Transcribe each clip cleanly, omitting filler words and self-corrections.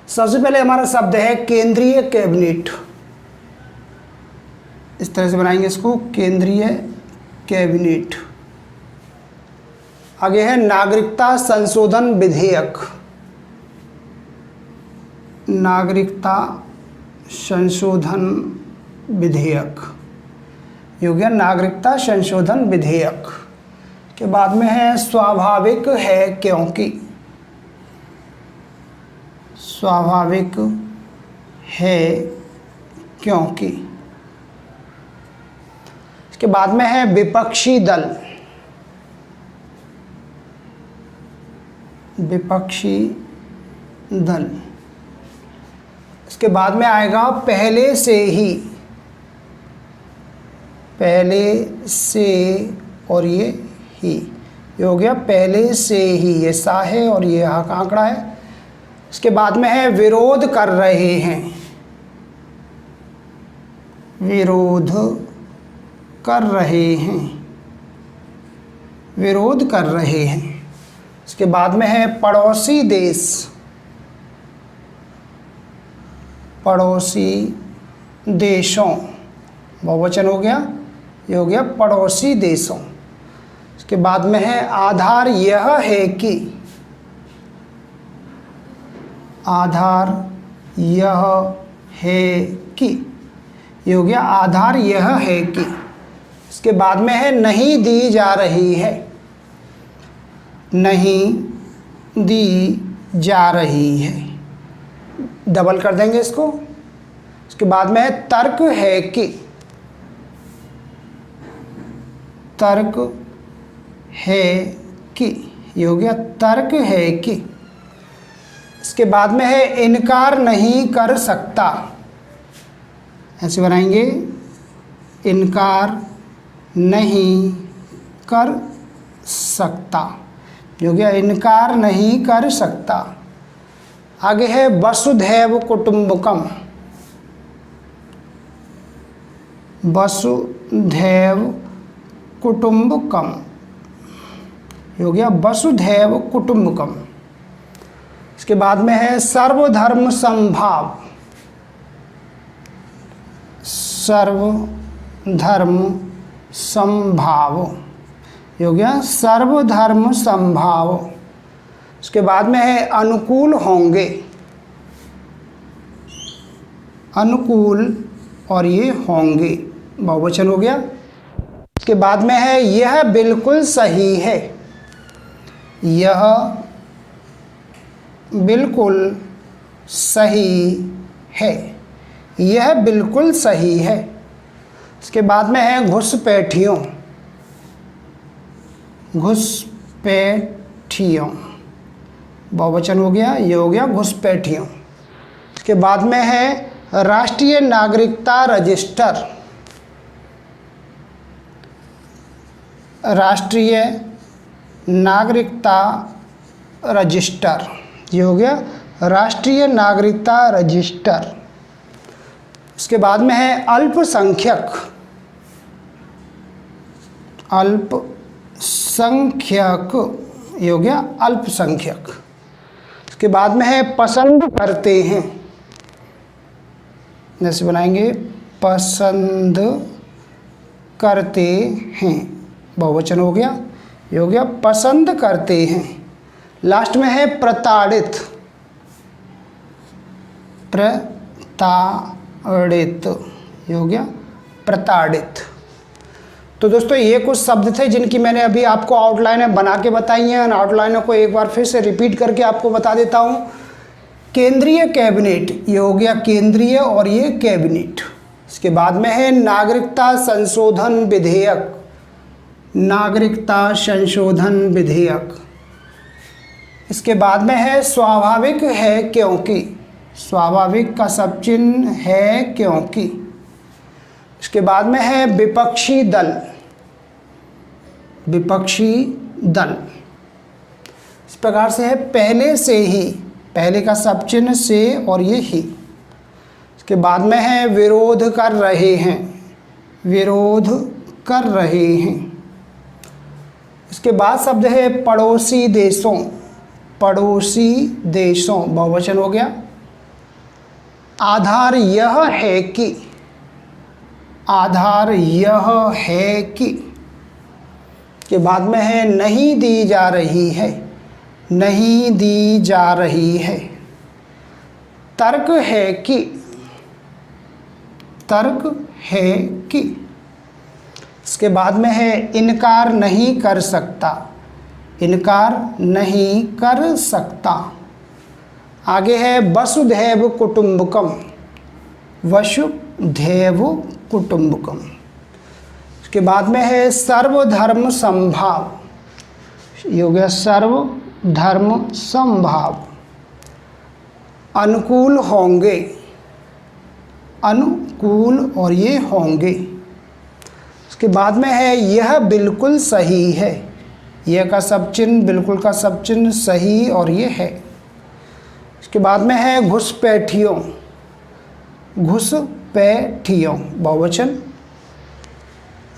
सबसे पहले हमारा शब्द है केंद्रीय कैबिनेट। इस तरह से बनाएंगे इसको, केंद्रीय कैबिनेट। आगे है नागरिकता संशोधन विधेयक। नागरिकता संशोधन विधेयक, ये हो गया नागरिकता संशोधन विधेयक। के बाद में है स्वाभाविक है क्योंकि। स्वाभाविक है क्योंकि। इसके बाद में है विपक्षी दल। विपक्षी दल। इसके बाद में आएगा पहले से ही। पहले से और ये ही, ये हो गया पहले से ही। ये सा है और ये हा का आंकड़ा है। इसके बाद में है विरोध कर रहे हैं। विरोध कर रहे हैं। विरोध कर रहे हैं। इसके बाद में है पड़ोसी देश। पड़ोसी देशों, बहुवचन हो गया, ये हो गया पड़ोसी देशों। इसके बाद में है आधार यह है कि। आधार यह है कि, ये हो गया आधार यह है कि। इसके बाद में है नहीं दी जा रही है। नहीं दी जा रही है, डबल कर देंगे इसको। इसके बाद में है तर्क है कि। तर्क है कि, ये हो गया तर्क है कि। इसके बाद में है इनकार नहीं कर सकता। ऐसे बनाएंगे, इनकार नहीं कर सकता, ये हो गया इनकार नहीं कर सकता। आगे है वसुधैव कुटुंबकम। वसुधैव कुटुंबकम, ये हो गया वसुधैव कुटुंबकम। इसके बाद में है सर्वधर्म समभाव। सर्वधर्म समभाव, ये हो गया सर्वधर्म समभाव। उसके बाद में है अनुकूल होंगे। अनुकूल और ये होंगे, बहुवचन हो गया। इसके बाद में है यह बिल्कुल सही है। यह बिल्कुल सही है। यह बिल्कुल सही है। इसके बाद में है घुसपैठियों। घुसपैठियों, बहुवचन हो गया, ये हो गया घुसपैठियों। इसके बाद में है राष्ट्रीय नागरिकता रजिस्टर। राष्ट्रीय नागरिकता रजिस्टर, ये हो गया राष्ट्रीय नागरिकता रजिस्टर। इसके बाद में है अल्पसंख्यक। अल्पसंख्यक, ये हो गया अल्पसंख्यक। इसके बाद में है पसंद करते हैं। जैसे बनाएंगे पसंद करते हैं, बहुवचन हो गया, ये हो गया पसंद करते हैं। लास्ट में है प्रताड़ित। प्रताड़ित, ये हो गया प्रताड़ित। तो दोस्तों ये कुछ शब्द थे जिनकी मैंने अभी आपको आउटलाइन बना के बताई हैं। आउटलाइनों को एक बार फिर से रिपीट करके आपको बता देता हूँ। केंद्रीय कैबिनेट, ये हो गया केंद्रीय और ये कैबिनेट। इसके बाद में है नागरिकता संशोधन विधेयक। नागरिकता संशोधन विधेयक। इसके बाद में है स्वाभाविक है क्योंकि। स्वाभाविक का सब चिन्ह है क्योंकि। इसके बाद में है विपक्षी दल। विपक्षी दल। इस प्रकार से है पहले से ही, पहले का सब चिन्ह से और ये ही। इसके बाद में है विरोध कर रहे हैं। विरोध कर रहे हैं। इसके बाद शब्द है पड़ोसी देशों। पड़ोसी देशों, बहुवचन हो गया। आधार यह है कि, आधार यह है कि के बाद में है नहीं दी जा रही है, नहीं दी जा रही है। तर्क है कि, तर्क है कि। इसके बाद में है इनकार नहीं कर सकता, इनकार नहीं कर सकता। आगे है वसुधैव कुटुंबकम, वसुधैव कुटुंबकम। उसके बाद में है सर्वधर्म समभाव, ये हो गया सर्वधर्म समभाव। अनुकूल होंगे, अनुकूल और ये होंगे। उसके बाद में है यह बिल्कुल सही है, यह का सब चिन्ह, बिल्कुल का सब चिन्ह, सही और ये है। उसके बाद में है घुसपैठियों, घुसपैठियों बहुवचन।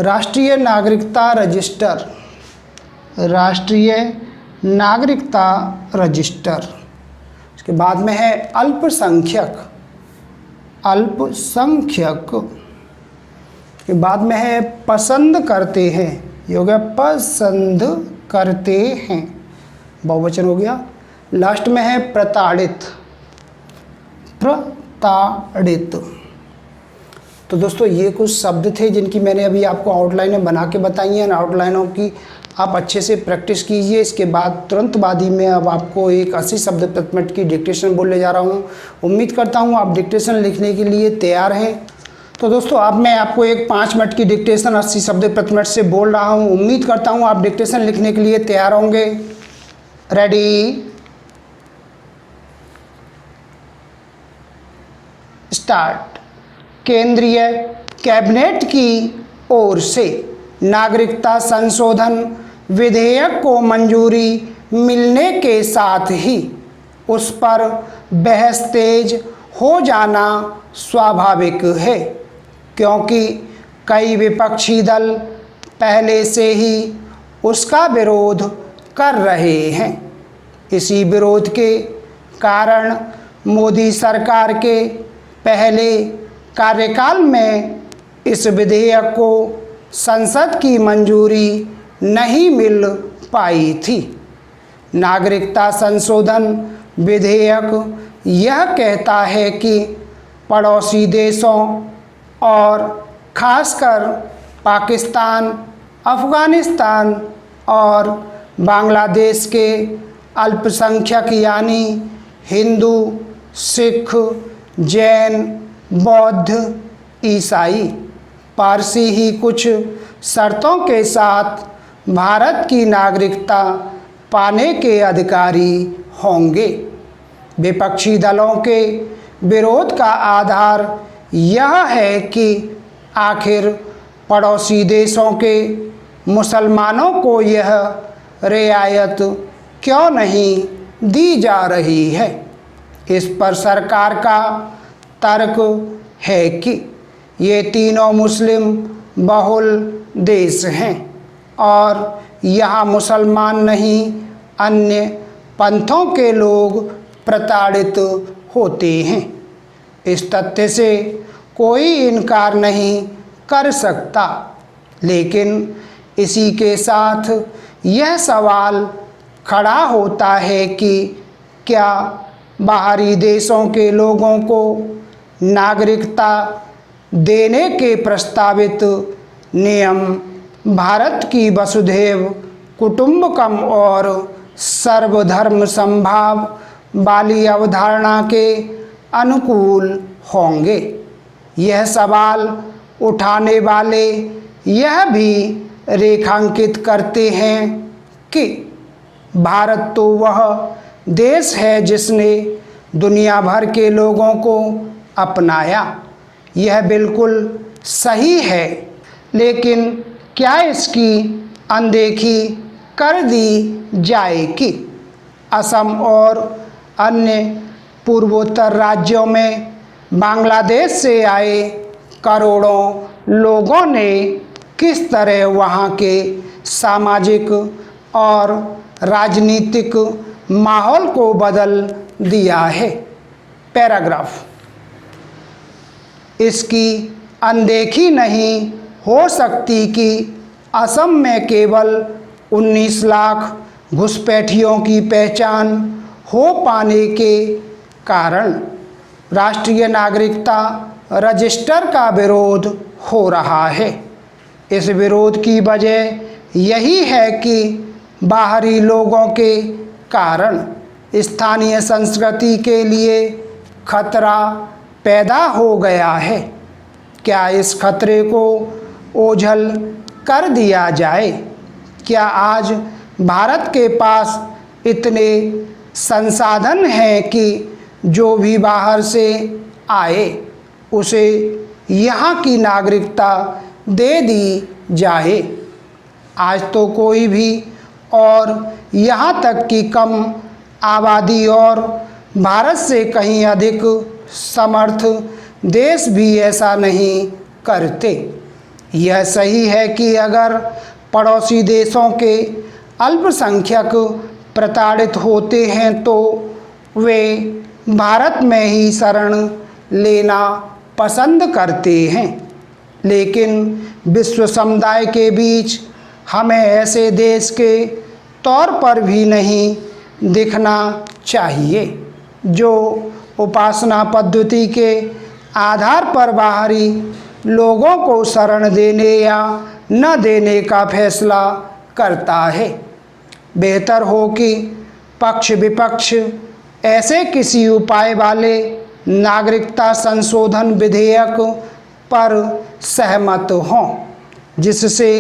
राष्ट्रीय नागरिकता रजिस्टर, राष्ट्रीय नागरिकता रजिस्टर। उसके बाद में है अल्पसंख्यक, अल्पसंख्यक। के बाद में है पसंद करते हैं, ये हो गया पसंद करते हैं बहुवचन हो गया। लास्ट में है प्रताड़ित, प्रताड़ित। तो दोस्तों ये कुछ शब्द थे जिनकी मैंने अभी आपको आउटलाइनें बना के बताई हैं। आउटलाइनों की आप अच्छे से प्रैक्टिस कीजिए। इसके बाद तुरंत बाद ही मैं अब आपको एक 80 शब्द प्रति मिनट की डिक्टेशन बोलने जा रहा हूँ। उम्मीद करता हूँ आप डिक्टेशन लिखने के लिए तैयार हैं। तो दोस्तों अब मैं आपको एक 5 मिनट की डिक्टेशन 80 शब्द प्रति मिनट से बोल रहा हूँ। उम्मीद करता हूँ आप डिक्टेशन लिखने के लिए तैयार होंगे। Ready, start. केंद्रीय कैबिनेट की ओर से नागरिकता संशोधन विधेयक को मंजूरी मिलने के साथ ही उस पर बहस तेज हो जाना स्वाभाविक है, क्योंकि कई विपक्षी दल पहले से ही उसका विरोध कर रहे हैं। इसी विरोध के कारण मोदी सरकार के पहले कार्यकाल में इस विधेयक को संसद की मंजूरी नहीं मिल पाई थी। नागरिकता संशोधन विधेयक यह कहता है कि पड़ोसी देशों और खासकर पाकिस्तान, अफ़गानिस्तान और बांग्लादेश के अल्पसंख्यक यानी हिंदू, सिख, जैन, बौद्ध, ईसाई, पारसी ही कुछ शर्तों के साथ भारत की नागरिकता पाने के अधिकारी होंगे। विपक्षी दलों के विरोध का आधार यह है कि आखिर पड़ोसी देशों के मुसलमानों को यह रियायत क्यों नहीं दी जा रही है। इस पर सरकार का तर्क है कि ये तीनों मुस्लिम बहुल देश हैं और यहाँ मुसलमान नहीं अन्य पंथों के लोग प्रताड़ित होते हैं। इस तथ्य से कोई इनकार नहीं कर सकता, लेकिन इसी के साथ यह सवाल खड़ा होता है कि क्या बाहरी देशों के लोगों को नागरिकता देने के प्रस्तावित नियम भारत की वसुधैव कुटुंबकम और सर्वधर्म समभाव वाली अवधारणा के अनुकूल होंगे। यह सवाल उठाने वाले यह भी रेखांकित करते हैं कि भारत तो वह देश है जिसने दुनिया भर के लोगों को अपनाया। यह बिल्कुल सही है, लेकिन क्या इसकी अनदेखी कर दी जाएगी। असम और अन्य पूर्वोत्तर राज्यों में बांग्लादेश से आए करोड़ों लोगों ने किस तरह वहाँ के सामाजिक और राजनीतिक माहौल को बदल दिया है। पैराग्राफ। इसकी अनदेखी नहीं हो सकती कि असम में केवल 19 लाख घुसपैठियों की पहचान हो पाने के कारण राष्ट्रीय नागरिकता रजिस्टर का विरोध हो रहा है। इस विरोध की वजह यही है कि बाहरी लोगों के कारण स्थानीय संस्कृति के लिए खतरा पैदा हो गया है। क्या इस खतरे को ओझल कर दिया जाए? क्या आज भारत के पास इतने संसाधन हैं कि जो भी बाहर से आए उसे यहाँ की नागरिकता दे दी जाए? आज तो कोई भी और यहाँ तक कि कम आबादी और भारत से कहीं अधिक समर्थ देश भी ऐसा नहीं करते। यह सही है कि अगर पड़ोसी देशों के अल्पसंख्यक प्रताड़ित होते हैं तो वे भारत में ही शरण लेना पसंद करते हैं, लेकिन विश्व समुदाय के बीच हमें ऐसे देश के तौर पर भी नहीं दिखना चाहिए जो उपासना पद्धति के आधार पर बाहरी लोगों को शरण देने या न देने का फैसला करता है। बेहतर हो कि पक्ष विपक्ष ऐसे किसी उपाय वाले नागरिकता संशोधन विधेयक पर सहमत हों जिससे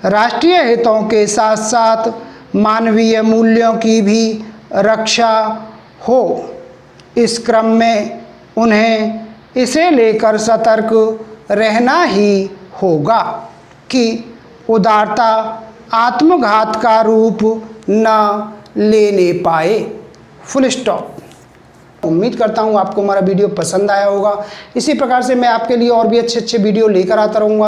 राष्ट्रीय हितों के साथ साथ मानवीय मूल्यों की भी रक्षा हो। इस क्रम में उन्हें इसे लेकर सतर्क रहना ही होगा कि उदारता आत्मघात का रूप न लेने पाए। Full stop. उम्मीद करता हूँ आपको हमारा वीडियो पसंद आया होगा। इसी प्रकार से मैं आपके लिए और भी अच्छे अच्छे वीडियो लेकर आता रहूँगा।